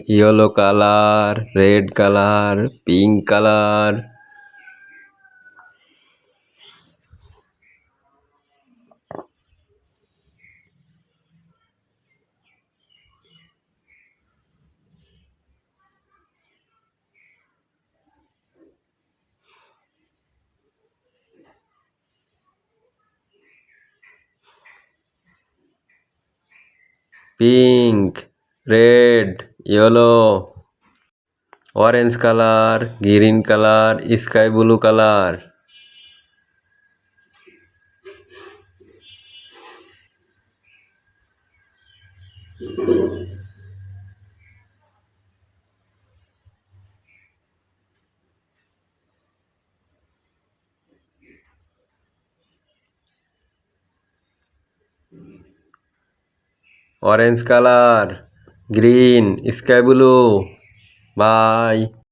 yellow color, red color, pink color. Pink, red, yellow, orange color, green color, sky blue color. Orange color, green, sky blue. Bye.